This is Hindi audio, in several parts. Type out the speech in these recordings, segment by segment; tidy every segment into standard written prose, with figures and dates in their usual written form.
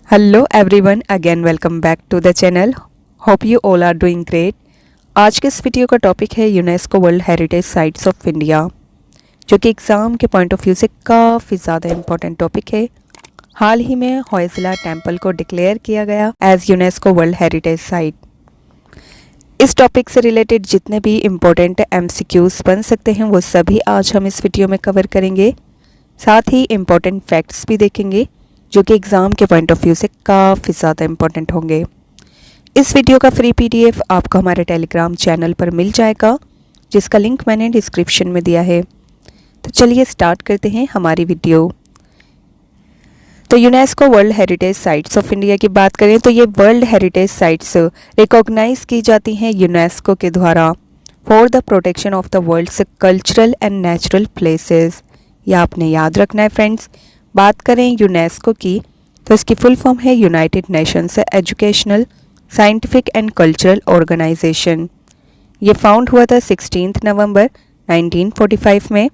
Hello everyone, again welcome back to the channel. Hope you all are doing great. आज के इस वीडियो का टॉपिक है UNESCO world heritage sites of India, जो कि एग्ज़ाम के पॉइंट ऑफ व्यू से काफ़ी ज़्यादा इम्पोर्टेंट टॉपिक है। हाल ही में होयसला टेम्पल को डिक्लेयर किया गया as UNESCO world heritage site. इस टॉपिक से रिलेटेड जितने भी इम्पोर्टेंट MCQs बन सकते हैं वो सभी आज हम इस वीडियो में कवर करेंगे। साथ ही इम्पोर्टेंट फैक्ट्स भी देखेंगे जो कि एग्ज़ाम के पॉइंट ऑफ व्यू से काफ़ी ज़्यादा इम्पोर्टेंट होंगे। इस वीडियो का फ्री PDF आपको हमारे टेलीग्राम चैनल पर मिल जाएगा, जिसका लिंक मैंने डिस्क्रिप्शन में दिया है। तो चलिए स्टार्ट करते हैं हमारी वीडियो। तो UNESCO world heritage sites of India की बात करें तो ये वर्ल्ड हेरिटेज साइट्स रिकॉग्नाइज की जाती हैं यूनेस्को के द्वारा for the protection of the world's cultural and natural places. ये आपने याद रखना है फ्रेंड्स। बात करें यूनेस्को की तो इसकी फुल फॉर्म है United Nations Educational, Scientific and Cultural Organization. ये फाउंड हुआ था 16 नवंबर 1945 में।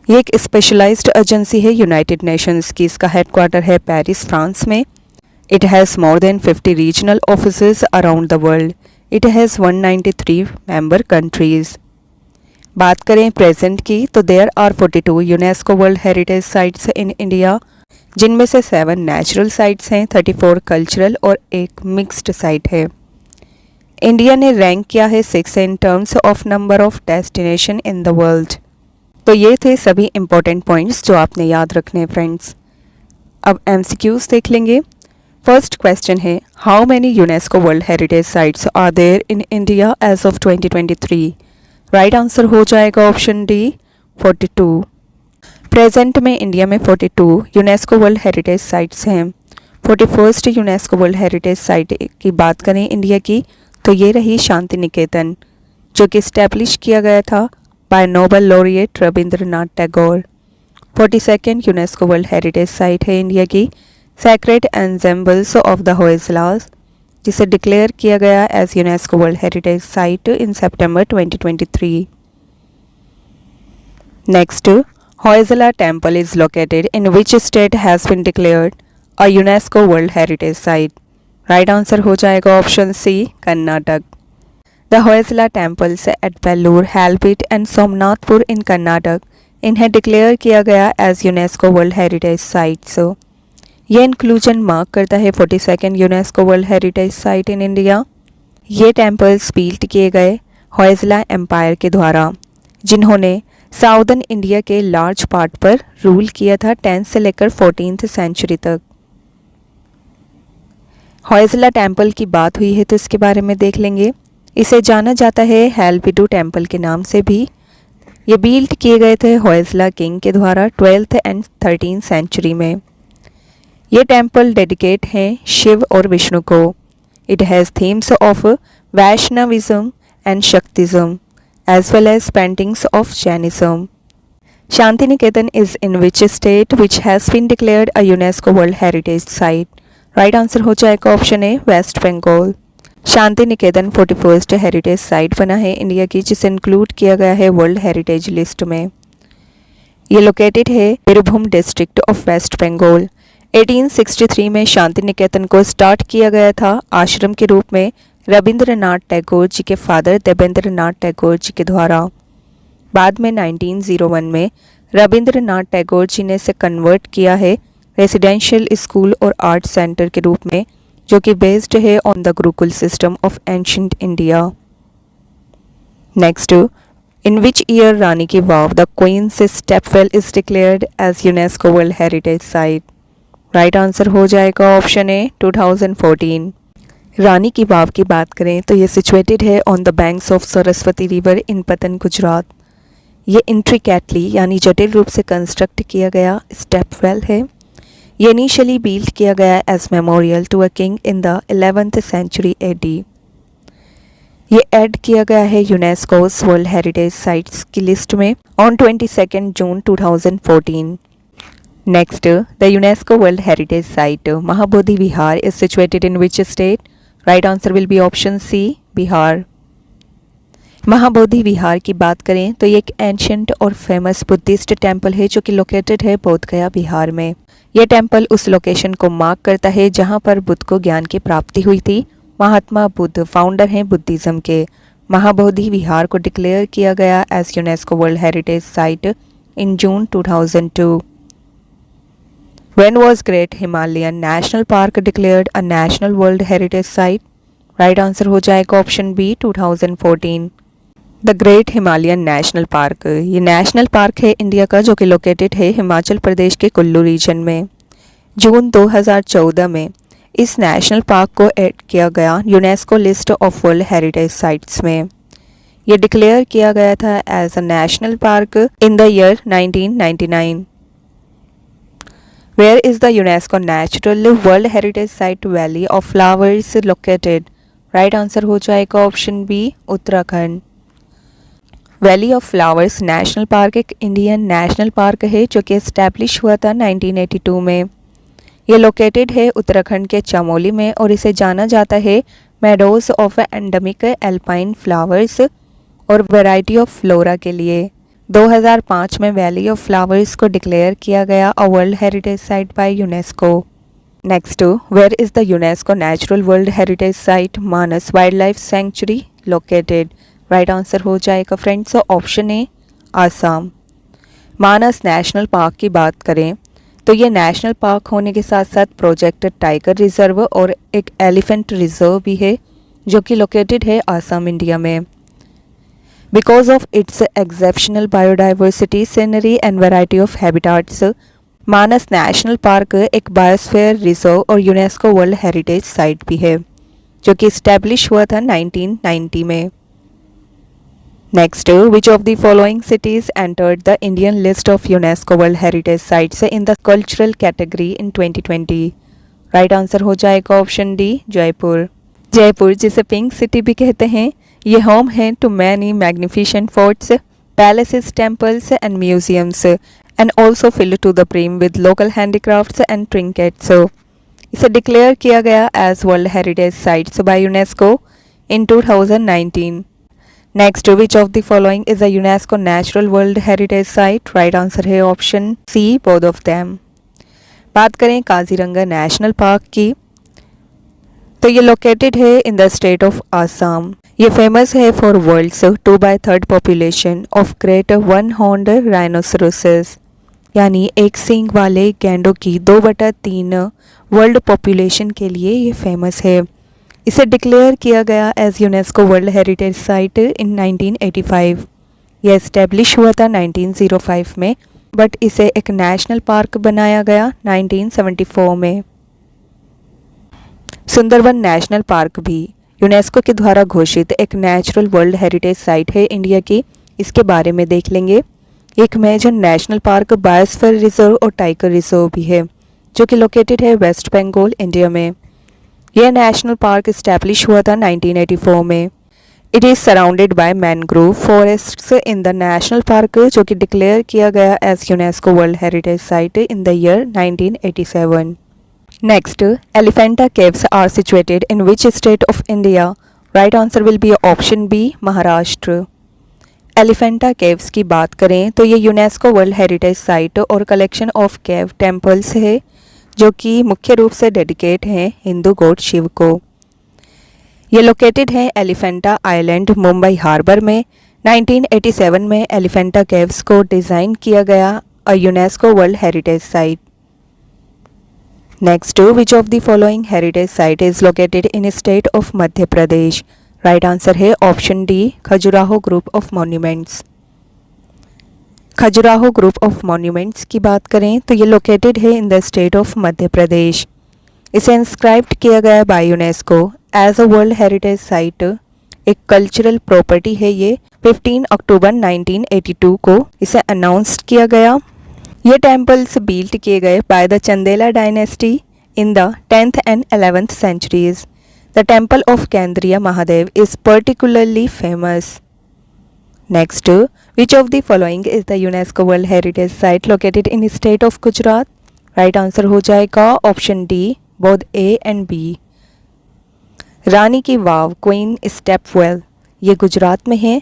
ये एक स्पेशलाइज्ड एजेंसी है यूनाइटेड नेशंस की। इसका हेडक्वार्टर है पेरिस, फ्रांस में। It has more than 50 regional offices around the world. It has 193 member countries. बात करें प्रेजेंट की तो there are 42 UNESCO world heritage sites in India, जिनमें से 7 नेचुरल साइट्स हैं, 34 कल्चरल और एक मिक्स्ड साइट है। इंडिया ने रैंक किया है 6 in terms of number of destination in the world. तो ये थे सभी इंपॉर्टेंट पॉइंट्स जो आपने याद रखने हैं फ्रेंड्स। अब MCQs देख लेंगे। फर्स्ट क्वेश्चन है, how many UNESCO world heritage sites are there in India as of 2023? Right answer हो जाएगा ऑप्शन डी, 42। प्रेजेंट में इंडिया में 42 यूनेस्को वर्ल्ड हेरिटेज साइट्स हैं। 41st UNESCO world heritage site की बात करें इंडिया की तो ये रही शांति निकेतन, जो कि इस्टेब्लिश किया गया था by Nobel laureate Rabindranath Tagore. 42nd UNESCO world heritage site है इंडिया की sacred ensembles of the Hoysalas, जिसे डिक्लेयर किया गया as UNESCO world heritage site in सितंबर 2023। Next, Hoysala temple is located in which state has been declared a UNESCO world heritage site? Right answer हो जाएगा option C, Karnataka. The Hoysala temples at Belur, Halebid and Somanathapura in Karnataka, इन्हें डिक्लेयर किया गया as UNESCO world heritage sites. ये इंक्लूजन मार्क करता है 42nd UNESCO world heritage site in India. ये टेम्पल्स बिल्ट किए गए होयसला एम्पायर के द्वारा, जिन्होंने साउदर्न इंडिया के लार्ज पार्ट पर रूल किया था 10th से लेकर 14th सेंचुरी तक। होयसला टेम्पल की बात हुई है तो इसके बारे में देख लेंगे। इसे जाना जाता है हेलपिटू टेम्पल के नाम से भी। ये बिल्ट किए गए थे होयसला किंग के द्वारा 12th एंड 13th सेंचुरी में। ये टेम्पल डेडिकेट हैं शिव और विष्णु को। It has themes of Vaishnavism and Shaktism as well as paintings of Jainism. Shanti Niketan is in which state which has been declared a UNESCO world heritage site? Right answer हो जाएगा option A, West Bengal. Shanti Niketan 41st heritage site बना है इंडिया की, जिसे इंक्लूड किया गया है वर्ल्ड हेरिटेज लिस्ट में। ये लोकेटेड है बीरभूम डिस्ट्रिक्ट ऑफ वेस्ट बंगाल। 1863 में शांति निकेतन को स्टार्ट किया गया था आश्रम के रूप में रविंद्रनाथ टैगोर जी के फादर देवेंद्रनाथ टैगोर जी के द्वारा। बाद में 1901 में रविंद्रनाथ टैगोर जी ने इसे कन्वर्ट किया है रेसिडेंशियल स्कूल और आर्ट सेंटर के रूप में, जो कि बेस्ड है on the gurukul system of ancient India. Next, in which year Rani ki Vav the queen's stepwell is declared as UNESCO world heritage site? Right answer हो जाएगा ऑप्शन ए, 2014। रानी की वाव की बात करें तो ये सिचुएटेड है on the banks of Saraswati river in पतन, गुजरात। ये इंट्रिकेटली यानी जटिल रूप से कंस्ट्रक्ट किया गया स्टेपवेल है। ये इनिशियली बिल्ट किया गया as memorial to a king in the 11th century AD। ये ऐड किया गया है यूनेस्कोस वर्ल्ड हेरिटेज साइट्स की लिस्ट में on 22 June 2014। Next, the UNESCO World Heritage Site Mahabodhi Vihar is situated in which state? Right answer will be option C, Bihar. Mahabodhi Vihar की बात करें तो ये एक एंशियंट और फेमस बुद्धिस्ट टेम्पल है जो कि लोकेटेड है बोधगया बिहार में। ये टेम्पल उस लोकेशन को मार्क करता है जहाँ पर बुद्ध को ज्ञान की प्राप्ति हुई थी। महात्मा बुद्ध फाउंडर हैं बुद्धिज़्म के। महाबोधि विहार को डिक्लेयर किया गया as UNESCO world heritage site in June 2002। When was Great Himalayan National Park declared a National World Heritage Site? Right answer हो जाएगा option B 2014। The Great Himalayan National Park, ये नेशनल पार्क है इंडिया का जो कि लोकेटेड है हिमाचल प्रदेश के कुल्लू रीजन में। जून 2014 में इस नेशनल पार्क को ऐड किया गया UNESCO list of world heritage sites में। ये डिक्लेयर किया गया था as a national park in the year 1999। Where is the UNESCO Natural World Heritage Site Valley of Flowers located? Right answer हो जाएगा option B Uttarakhand. Valley of Flowers National Park एक इंडियन नेशनल पार्क है जो कि इस्टेब्लिश हुआ था 1982 में। ये लोकेटेड है उत्तराखंड के चमोली में और इसे जाना जाता है meadows of endemic alpine flowers और वैरायटी ऑफ फ्लोरा के लिए। 2005 में वैली ऑफ फ्लावर्स को डिक्लेयर किया गया a world heritage site by UNESCO. Next, where is the UNESCO natural world heritage site Manas wild life sanctuary located? Right answer हो जाएगा friends option A Assam. Manas national park की बात करें तो ये नेशनल पार्क होने के साथ साथ प्रोजेक्टेड टाइगर रिजर्व और एक एलिफेंट रिजर्व भी है जो कि लोकेटेड है आसाम इंडिया में। Because of its exceptional biodiversity, scenery and variety of habitats, Manas national Park एक बायोस्फीयर रिजर्व और यूनेस्को वर्ल्ड हेरिटेज साइट भी है जो कि इस्टेब्लिश हुआ था 1990 में। Next, which of the following cities entered the Indian list of UNESCO world heritage sites in the cultural category in 2020? Right answer हो जाएगा ऑप्शन डी जयपुर। जयपुर जिसे पिंक सिटी भी कहते हैं, ये होम है to many magnificent forts, palaces, temples and museums and also filled to the brim with local handicrafts and trinkets. इसे डिक्लेयर किया गया as world heritage sites by UNESCO in 2019। Next, which of the following is a UNESCO natural world heritage site? Right answer है option C both of them. बात करें काजीरंगा नेशनल पार्क की तो ये लोकेटेड है in the state of Assam. ये फेमस है for world's 2/3 population of great one horned rhinoceroses, यानी एक सींग वाले गैंडों की 2/3 वर्ल्ड पॉपुलेशन के लिए ये फेमस है। इसे डिक्लेयर किया गया as UNESCO world heritage site in 1985। यह इस्टेब्लिश हुआ था 1905 में बट इसे एक नेशनल पार्क बनाया गया 1974 में। सुंदरवन नेशनल पार्क भी यूनेस्को के द्वारा घोषित एक नेचुरल वर्ल्ड हेरिटेज साइट है इंडिया की। इसके बारे में देख लेंगे। एक major national park biosphere reserve और टाइगर रिजर्व भी है जो कि लोकेटेड है वेस्ट बंगाल इंडिया में। यह नेशनल पार्क इस्टेब्लिश हुआ था 1984 में। It is surrounded by mangrove forests in the national park जो कि डिक्लेयर किया गया as UNESCO world heritage site in the year 1987। Next, Elephanta Caves are situated in which state of India? Right answer will be option B, Maharashtra. Elephanta caves की बात करें तो ये यूनेस्को वर्ल्ड हेरिटेज साइट और कलेक्शन ऑफ केव टेम्पल्स है जो कि मुख्य रूप से डेडिकेट हैं हिंदू गॉड शिव को। ये लोकेटेड है एलिफेंटा आइलैंड मुंबई हार्बर में। 1987 में एलिफेंटा केव्स को डिज़ाइन किया गया अ UNESCO world heritage site. Next, which of the following heritage site is located in state of Madhya Pradesh? Right answer है option D Khajuraho group of monuments. Khajuraho group of monuments की बात करें तो ये लोकेटेड है in the state of Madhya Pradesh. इसे इंस्क्राइब्ड किया गया by UNESCO as a world heritage site. एक कल्चरल प्रॉपर्टी है ये। 15 अक्टूबर 1982 को इसे अनाउंस किया गया। ये टेम्पल्स बिल्ट किए गए by the Chandela dynasty in the 10th and 11th centuries. The temple of Kendriya Mahadev is particularly famous. Next, which of the following is the UNESCO World Heritage Site located in the state of Gujarat? Right answer हो जाएगा option D both A and B. Rani ki Vav queen stepwell ये गुजरात में है।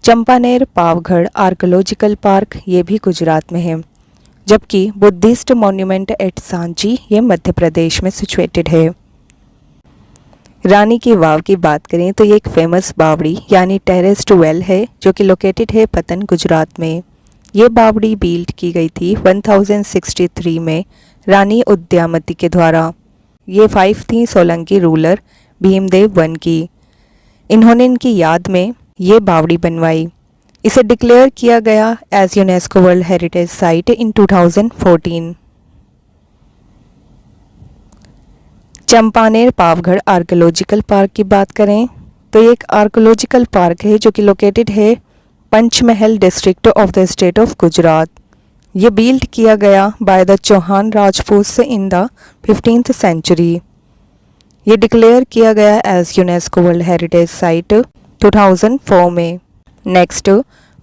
चंपानेर पावगढ़ आर्कोलॉजिकल पार्क ये भी गुजरात में है। जबकि बुद्धिस्ट मॉन्यूमेंट एट सांची ये मध्य प्रदेश में सिचुएटेड है। रानी की वाव की बात करें तो ये एक फेमस बावड़ी यानी टेरेस्ड वेल है जो कि लोकेटेड है पतन गुजरात में। ये बावड़ी बिल्ड की गई थी 1063 में रानी उद्यामती के द्वारा। ये 5 थी सोलंकी रूलर भीमदेव वन की। इन्होंने इनकी याद में ये बावड़ी बनवाई। इसे डिक्लेयर किया गया as UNESCO world heritage site in 2014। Champaner Pavagadh archaeological park की बात करें तो ये एक आर्कियोलॉजिकल पार्क है जो कि लोकेटेड है Panchmahal district of the state of Gujarat. ये बिल्ड किया गया by the Chauhan Rajput in the 15th century. ये डिक्लेयर किया गया as UNESCO world heritage site 2004 में। Next,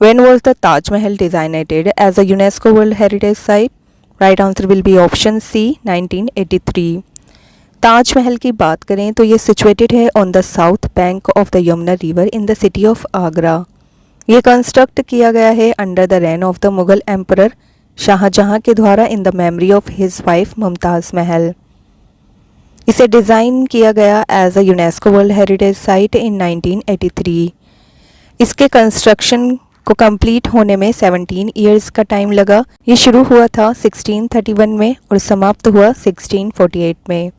when was the Taj Mahal designated as a UNESCO world heritage site? Right answer will be option C 1983। Taj Mahal की बात करें तो ये सिचुएटेड है on the south bank of the Yamuna river in the city of Agra. ये कंस्ट्रक्ट किया गया है under the reign of the Mughal emperor Shah Jahan के द्वारा in the memory of his wife Mumtaz Mahal. इसे डिज़ाइन किया गया as a UNESCO world heritage site in 1983। इसके कंस्ट्रक्शन को कंप्लीट होने में 17 ईयर्स का टाइम लगा। ये शुरू हुआ था 1631 में और समाप्त हुआ 1648 में।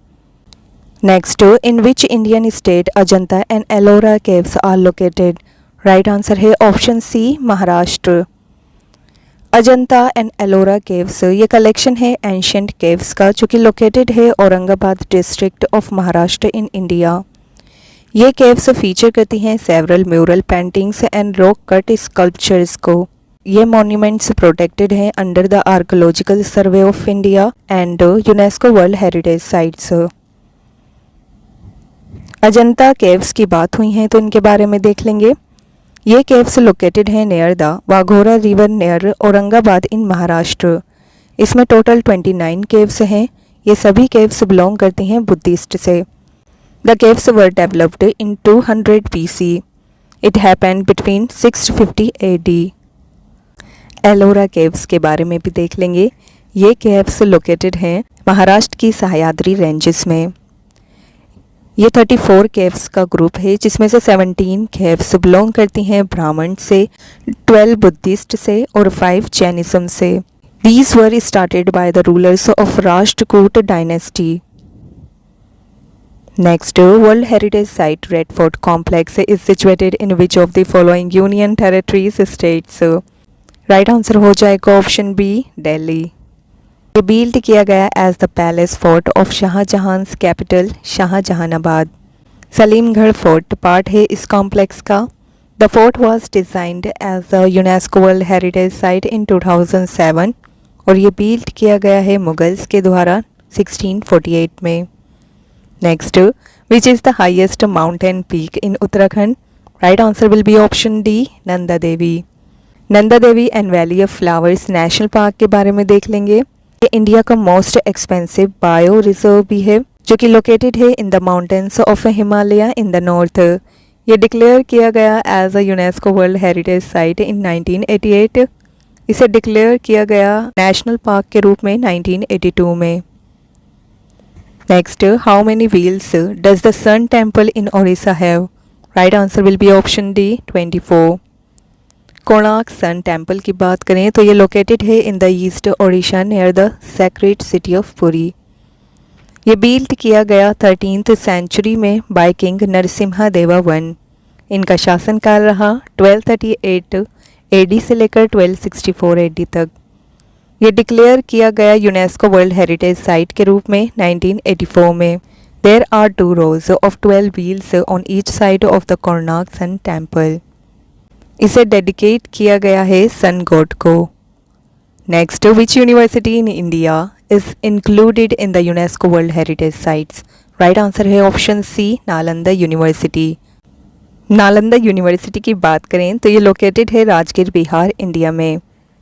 Next, in which Indian state Ajanta and Ellora caves are located? Right answer है option C Maharashtra. Ajanta and Ellora caves ये कलेक्शन है एंशियंट केव्स का जो कि लोकेटेड है Aurangabad district of Maharashtra in India. ये केव्स फीचर करती हैं several mural paintings and rock cut sculptures को। ये मॉन्यूमेंट्स प्रोटेक्टेड हैं under the archaeological survey of India and UNESCO world heritage sites. Ajanta caves की बात हुई है तो इनके बारे में देख लेंगे। ये केव्स लोकेटेड हैं near the Waghora river near Aurangabad in Maharashtra. इसमें टोटल 29 केव्स हैं। ये सभी केव्स बिलोंग करती हैं बुद्धिस्ट से। The caves were developed in 200 BC। It happened between 650 AD। Ellora caves के बारे में भी देख लेंगे। ये केव्स लोकेटेड हैं महाराष्ट्र की सह्याद्री रेंजेस में। ये 34 केव्स का ग्रुप है जिसमें से 17 केव्स बिलोंग करती हैं ब्राह्मण से, 12 बुद्धिस्ट से और 5 जैनिज्म से। These were started by the rulers of Rashtrakuta dynasty. Next, world heritage site red fort complex is situated in which of the following union territories states? Right answer हो जाएगा ऑप्शन बी दिल्ली। ये बिल्ड किया गया as the palace fort of Shahjahan's capital Shahjahanabad. Salimgarh fort part है इस कॉम्प्लेक्स का। The fort was designed as a UNESCO world heritage site in 2007 और ये बिल्ड किया गया है मुगल्स के द्वारा 1648 में। Next, which is the highest mountain peak in Uttarakhand? Right answer will be option D Nanda Devi. Nanda Devi and valley of Flowers National park के बारे में देख लेंगे। ये इंडिया का मोस्ट एक्सपेंसिव बायो रिजर्व भी है जो कि लोकेटेड है in the mountains of Himalaya in the north. ये डिक्लेयर किया गया as a UNESCO world heritage site in 1988। इसे डिक्लेयर किया गया नेशनल पार्क के रूप में 1982 में। Next, how many wheels does the sun temple in Odisha have? Right answer will be option D 24। Konark sun temple की बात करें तो ये लोकेटेड है in the east Odisha near the sacred city of Puri. ये बिल्ड किया गया 13th सेंचुरी में बाय किंग नरसिम्हा देवा वन। इनका शासनकाल रहा 1238 AD से लेकर 1264 AD तक। ये डिक्लेयर किया गया यूनेस्को वर्ल्ड हेरिटेज साइट के रूप में 1984 में। There are 2 rows of 12 wheels on each side of the Konark sun temple. इसे डेडिकेट किया गया है सन गॉड को। Next, which university in India is included in the UNESCO world heritage sites? Right answer है option C Nalanda university. Nalanda university की बात करें तो ये लोकेटेड है राजगीर बिहार इंडिया में।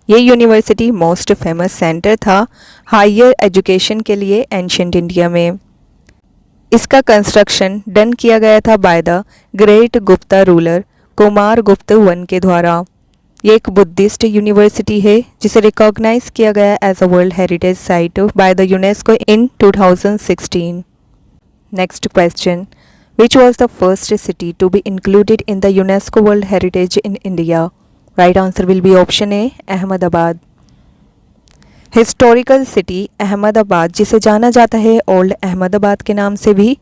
ये यूनिवर्सिटी मोस्ट फेमस सेंटर था हायर एजुकेशन के लिए एंशिएंट इंडिया में। इसका कंस्ट्रक्शन डन किया गया था by the great Gupta ruler Kumar गुप्त वन के द्वारा। ये एक बुद्धिस्ट यूनिवर्सिटी है जिसे रिकॉग्नाइज किया गया as a world heritage site by the UNESCO in 2016. Next question, which was the first city to be included in the UNESCO world heritage in India? Right answer will be option A, Ahmedabad. Historical city Ahmedabad, जिसे जाना जाता है ओल्ड अहमदाबाद के नाम से भी,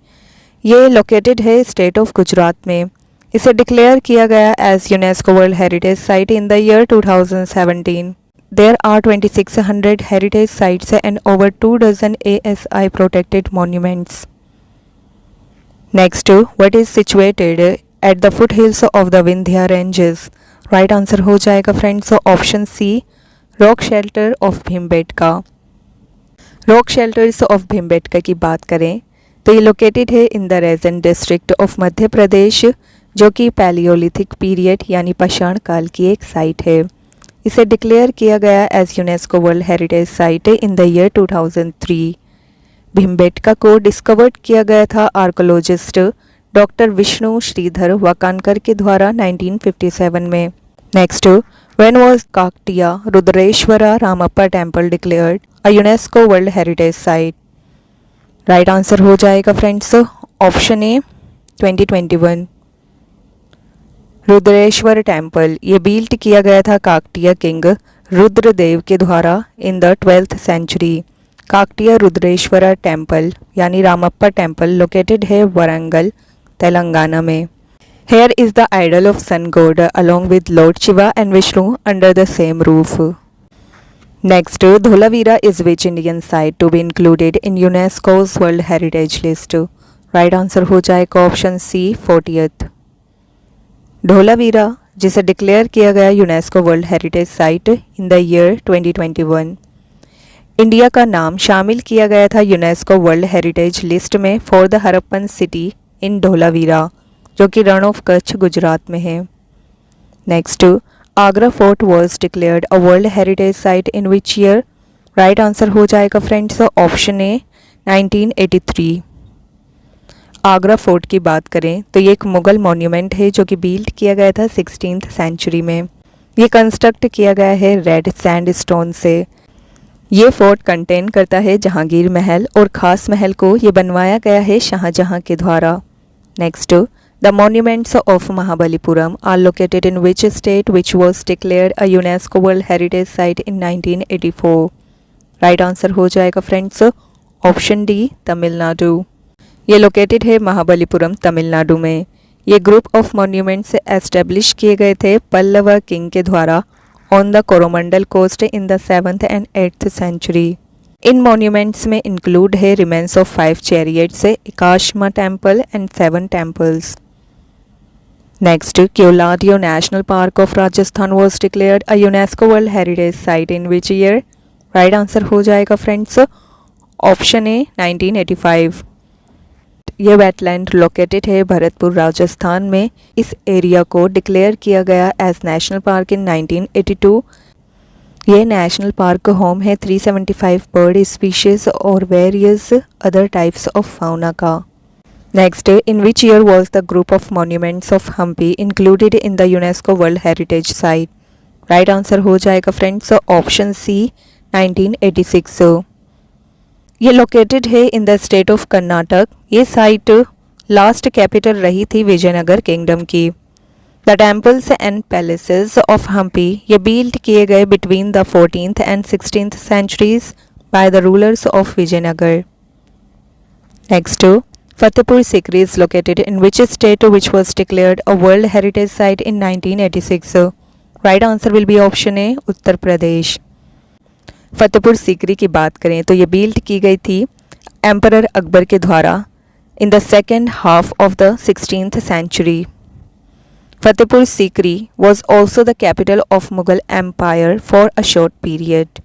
ये लोकेटेड है स्टेट ऑफ गुजरात में. इसे डिक्लेयर किया गया as UNESCO world heritage site in the year 2017. There are 2600 heritage sites and over 2 dozen ASI protected monuments. Next, what is situated at the foot hills of the Vindhya ranges? Right answer हो जाएगा friends option C, rock shelter of Bhimbetka. Rock shelters of Bhimbetka की बात करें तो ये लोकेटेड है in the Raisen district of Madhya Pradesh, जो कि पैलियोलिथिक पीरियड यानी पाषाण काल की एक साइट है. इसे डिक्लेयर किया गया as UNESCO world heritage site in the year 2003. Bhimbetka को डिस्कवर्ड किया गया था आर्कोलॉजिस्ट डॉक्टर विष्णु श्रीधर वाकानकर के द्वारा 1957 में. Next, when was Kakatiya Rudreshwara Ramappa temple declared a UNESCO world heritage site? Right answer हो जाएगा friends option A, 2021. Rudreshwar temple ये बिल्ट किया गया था काकटिया किंग रुद्रदेव के द्वारा in the 12th century. Kakatiya Rudreshwara temple यानी रामप्पा टेम्पल लोकेटेड है वरंगल, तेलंगाना में. Here is the idol of sun god along with Lord Shiva and Vishnu under the same roof. Next, Dholavira is which Indian site to be included in UNESCO's World Heritage List? Right answer हो जाएगा ऑप्शन सी, 40th. ढोलावीरा जिसे डिक्लेयर किया गया UNESCO world heritage site in the year 2021. India का नाम शामिल किया गया था यूनेस्को वर्ल्ड हेरिटेज लिस्ट में for the Harappan city in Dholavira, जो कि रण ऑफ कच्छ गुजरात में है. Next, Agra fort was declared a world heritage site in which year? Right answer हो जाएगा फ्रेंड्स ऑप्शन ए, 1983. आगरा फोर्ट की बात करें तो ये एक मुगल मॉन्यूमेंट है जो कि बिल्ड किया गया था 16th सेंचुरी में. ये कंस्ट्रक्ट किया गया है रेड सैंड स्टोन से. ये फोर्ट कंटेन करता है जहांगीर महल और खास महल को ये बनवाया गया है शाहजहां के द्वारा. Next, the monuments of Mahabalipuram are located in which state which was declared a UNESCO world heritage site in 1984? Right answer हो जाएगा फ्रेंड्स ऑप्शन डी, तमिलनाडु. ये लोकेटेड है महाबलीपुरम, तमिलनाडु में. ये ग्रुप ऑफ मॉन्यूमेंट्स एस्टेब्लिश किए गए थे पल्लव किंग के द्वारा on the Coromandel coast in the 7th and 8th century. इन मॉन्यूमेंट्स में इंक्लूड है रिमेन्स ऑफ 5 चैरियट्स, एकाशमा temple and 7 temples. Next, Keoladeo national park of Rajasthan was declared a UNESCO world heritage site in which year? Right answer हो जाएगा फ्रेंड्स ऑप्शन ए, 1985. ये वेटलैंड लोकेटेड है भरतपुर राजस्थान में. इस एरिया को डिक्लेयर किया गया एज नेशनल पार्क इन 1982. ये नेशनल पार्क होम है 375 बर्ड स्पीशीज और various other types of fauna का. Next, in which year was the group of monuments of Hampi included in the UNESCO world heritage site? Right answer हो जाएगा फ्रेंड्स ऑप्शन सी, 1986. ये लोकेटेड है in the state of Karnataka. ये साइट लास्ट कैपिटल रही थी विजयनगर किंगडम की. The temples and palaces of Hampi ये बिल्ड किए गए between the 14th and 16th centuries by the rulers of Vijayanagar. Next, Fatehpur Sikri is located in which state which was declared a world heritage site in 1986? Right answer will be option A, Uttar Pradesh. Fatehpur Sikri की बात करें तो ये बिल्ड की गई थी एम्परर अकबर के द्वारा in the second half of the 16th century. Fatehpur Sikri was also the capital of Mughal Empire for a short period.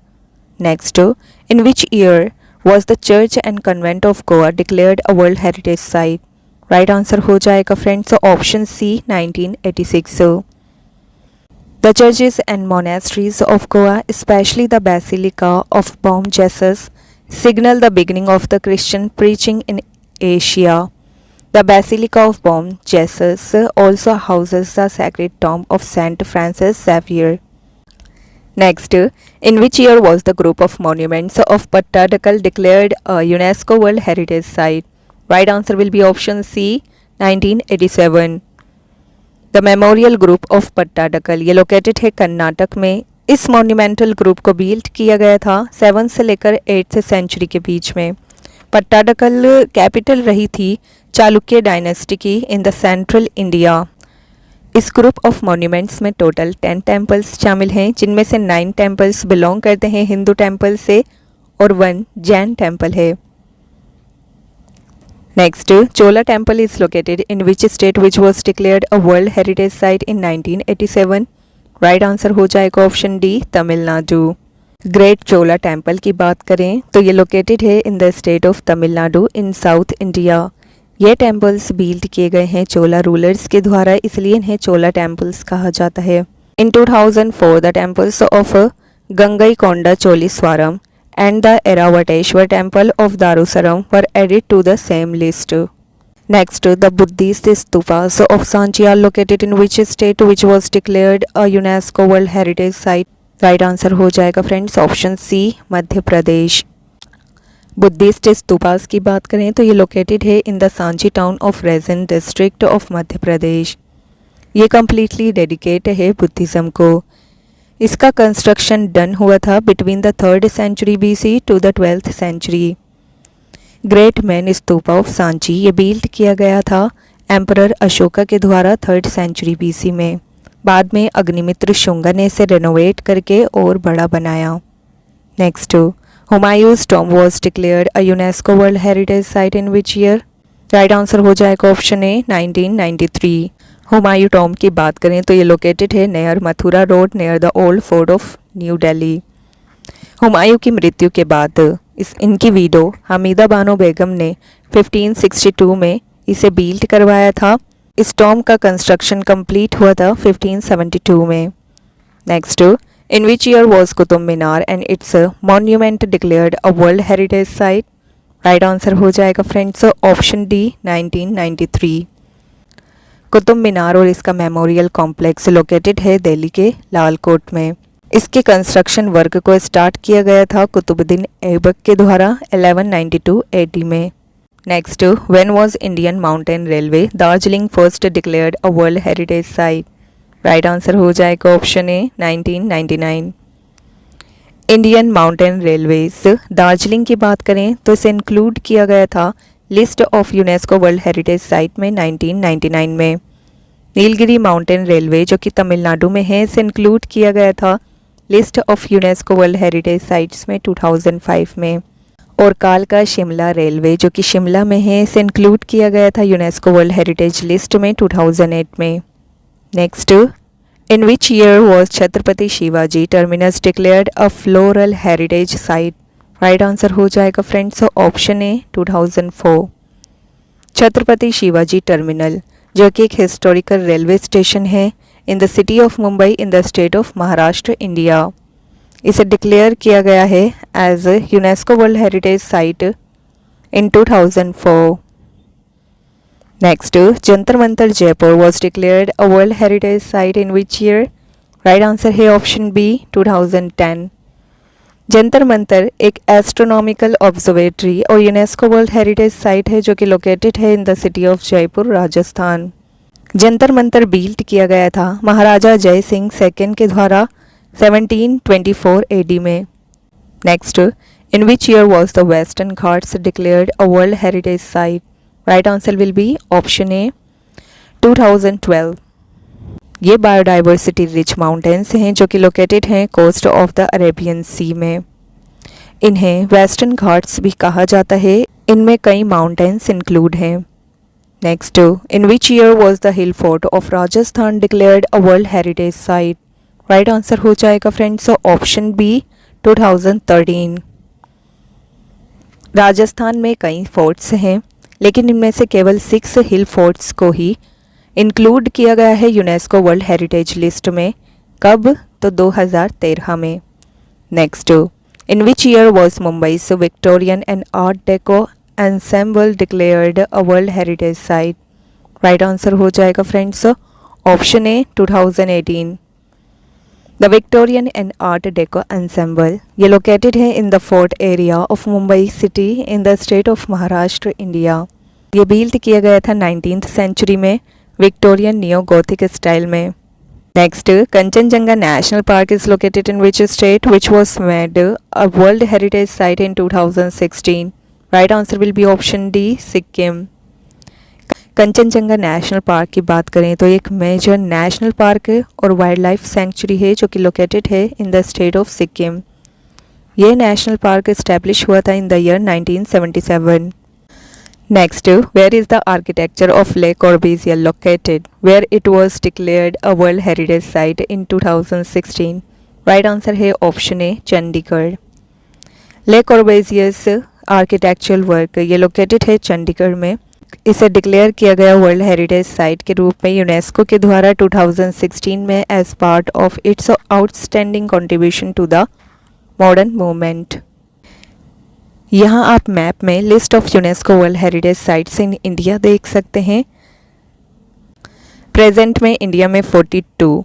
Next, in which year was the Church and Convent of Goa declared a World Heritage Site? Right answer हो जाएगा friends option C, 1986. The churches and monasteries of Goa, especially the Basilica of Bom Jesus, signal the beginning of the Christian preaching in Asia. The Basilica of Bom Jesus also houses the sacred tomb of Saint Francis Xavier. Next, in which year was the group of monuments of Pattadakal declared a UNESCO World Heritage Site? Right answer will be option C, 1987. The memorial group of Pattadakal ये लोकेटेड है कर्नाटक में। इस मॉन्यूमेंटल ग्रुप को बिल्ड किया गया था 7 से लेकर 8 सेंचुरी के बीच में। पट्टाडकल कैपिटल रही थी चालुक्य डायनेस्टी की इन द सेंट्रल इंडिया। इस ग्रुप ऑफ मॉन्यूमेंट्स में टोटल 10 टेम्पल्स शामिल हैं, जिनमें से 9 टेम्पल्स बिलोंग करते हैं हिंदू टेम्पल से और 1 जैन टेम्पल है। Next, Chola Temple is located in which state which was declared a World Heritage Site in 1987? Right answer हो जाएगा ऑप्शन डी, तमिलनाडु। ग्रेट चोला टेम्पल की बात करें तो ये लोकेटेड है in the state of Tamil Nadu in south India. ये टेम्पल्स बिल्ड किए गए हैं चोला रूलर्स के द्वारा, इसलिए इन्हें चोला टेम्पल्स कहा जाता है। In 2004 the temples of Gangaikonda Cholisvaram and the Eravateshwar temple of Darusaram were added to the same list. Next, the Buddhist stupas of Sanchi are located in which state which was declared a UNESCO World Heritage Site? Right answer हो जाएगा friends option C, Madhya Pradesh. Buddhist stupas की बात करें तो ये लोकेटेड है in the Sanchi town of Raisen district of Madhya Pradesh. ये कम्प्लीटली डेडिकेट है बुद्धिज़्म को। इसका कंस्ट्रक्शन डन हुआ था between the 3rd century BC to the 12th century. Great man stupa of Sanchi ये बिल्ड किया गया था एम्परर अशोका के द्वारा 3rd सेंचुरी BC में। बाद में अग्निमित्र शुंगा ने इसे रेनोवेट करके और बड़ा बनाया। Next, Humayun's Tom was declared a UNESCO world heritage site in which year? Right answer हो जाएगा ऑप्शन ए, 1993। हुमायूं टॉम की बात करें तो ये लोकेटेड है near Mathura road near the old fort of new Delhi. Humayun की मृत्यु के बाद इनकी विडो हमीदा बानो बेगम ने 1562 में इसे बिल्ड करवाया था। इस टॉम का कंस्ट्रक्शन कंप्लीट हुआ था 1572 में। Next, in which year was Qutub Minar and it's monument declared a world heritage site? Right answer हो जाएगा friends option D, 1993। Qutub Minar और इसका मेमोरियल कॉम्प्लेक्स लोकेटेड है दिल्ली के लाल कोट में। इसके कंस्ट्रक्शन वर्क को स्टार्ट किया गया था कुतुबुद्दीन ऐबक के द्वारा 1192 AD में। Next, when was Indian mountain railway Darjeeling first declared a world heritage site? Right answer हो जाएगा ऑप्शन ए, 1999। इंडियन माउंटेन रेलवेज दार्जिलिंग की बात करें तो इसे इंक्लूड किया गया था list of UNESCO world heritage site में 1999 में। नीलगिरी माउंटेन रेलवे जो कि तमिलनाडु में है इसे इंक्लूड किया गया था list of UNESCO world heritage sites में 2005 में। और कालका शिमला रेलवे जो कि शिमला में है इसे इंक्लूड किया गया था यूनेस्को वर्ल्ड हेरिटेज लिस्ट में 2008 में। Next, in which year was Chhatrapati Shivaji terminus declared a floral heritage site? Right answer हो जाएगा friends option A, 2004। Chhatrapati Shivaji terminal जो कि एक हिस्टोरिकल रेलवे स्टेशन है in the city of Mumbai in the state of Maharashtra India. इसे डिक्लेयर किया गया है as UNESCO world heritage site in 2004। Next, Jantar Mantar Jaipur was declared a world heritage site in which year? Right answer है ऑप्शन बी, 2010। जंतर मंतर एक एस्ट्रोनॉमिकल ऑब्जर्वेटरी और यूनेस्को वर्ल्ड हेरिटेज साइट है जो कि लोकेटेड है in the city of Jaipur Rajasthan. Jantar Mantar build किया गया था महाराजा जय सिंह सेकेंड के द्वारा 1724 AD में। Next, in which year was the western Ghats declared a world heritage site? Right answer will be option ए, 2012। ये बायोडाइवर्सिटी रिच माउंटेन्स हैं जो कि लोकेटेड हैं कोस्ट ऑफ द अरेबियन सी में। इन्हें वेस्टर्न घाट्स भी कहा जाता है। इनमें कई माउंटेन्स इंक्लूड हैं। Next, in which year was the hill fort of Rajasthan declared a world heritage site? Right answer हो जाएगा फ्रेंड्स ऑप्शन बी, 2013। राजस्थान में कई फोर्ट्स हैं लेकिन इनमें से केवल 6 हिल फोर्ट्स को ही इंक्लूड किया गया है यूनेस्को वर्ल्ड हेरिटेज लिस्ट में। कब? तो 2013 में। Next, in which year was मुंबई's Victorian and art deco ensemble declared a world heritage site? Right answer हो जाएगा friends option A, 2018। The Victorian and art deco ensemble, ये लोकेटेड है in the fort area of Mumbai city in the state of Maharashtra, India. ये बिल्ड किया गया था 19th सेंचुरी में विक्टोरियन नियो गोथिक स्टाइल में। Next, Kanchenjunga national park is located in which state which was made a world heritage site in 2016? Right answer will be option D, Sikkim. Kanchenjunga national park की बात करें तो एक मेजर नेशनल पार्क और वाइल्ड लाइफ सेंचुरी है जो कि लोकेटेड है in the state of Sikkim. ये नेशनल पार्क इस्टेब्लिश हुआ था इन the year 1977। Next, where is the architecture of Le Corbusier located, where it was declared a World Heritage Site in 2016? Right answer है option A, Chandigarh. Le Corbusier's architectural work ये लोकेटेड है चंडीगढ़ में। इसे डिक्लेयर किया गया वर्ल्ड हेरिटेज साइट के रूप में यूनेस्को के द्वारा 2016 में as part of its outstanding contribution to the modern movement. यहाँ आप मैप में list of UNESCO world heritage sites in India देख सकते हैं। प्रेजेंट में इंडिया में 42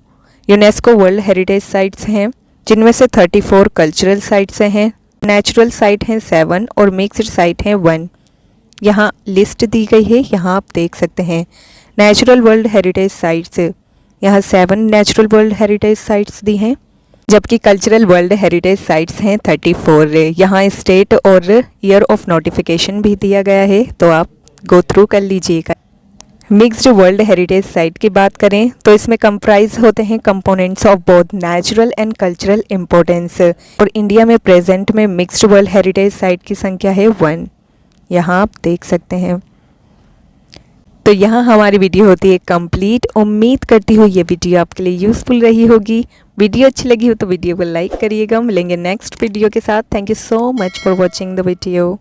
यूनेस्को वर्ल्ड हेरिटेज साइट्स हैं, जिनमें से 34 कल्चरल साइट्स हैं, नेचुरल साइट हैं 7 और मिक्स्ड साइट हैं 1। यहाँ लिस्ट दी गई है, यहाँ आप देख सकते हैं नेचुरल वर्ल्ड हेरिटेज साइट्स, यहाँ 7 नेचुरल वर्ल्ड हेरिटेज साइट्स दी हैं, जबकि कल्चरल वर्ल्ड हेरिटेज साइट्स हैं 34। यहाँ स्टेट और ईयर ऑफ नोटिफिकेशन भी दिया गया है, तो आप गो थ्रू कर लीजिएगा। मिक्स्ड वर्ल्ड हेरिटेज साइट की बात करें तो इसमें कंप्राइज होते हैं components of both natural and cultural importance, और इंडिया में प्रेजेंट में मिक्स्ड वर्ल्ड हेरिटेज साइट की संख्या है 1। यहाँ आप देख सकते हैं। तो यहाँ हमारी वीडियो होती है कंप्लीट। उम्मीद करती हूँ ये वीडियो आपके लिए यूज़फुल रही होगी। वीडियो अच्छी लगी हो तो वीडियो को लाइक करिएगा। मिलेंगे नेक्स्ट वीडियो के साथ। Thank you so much for watching the video.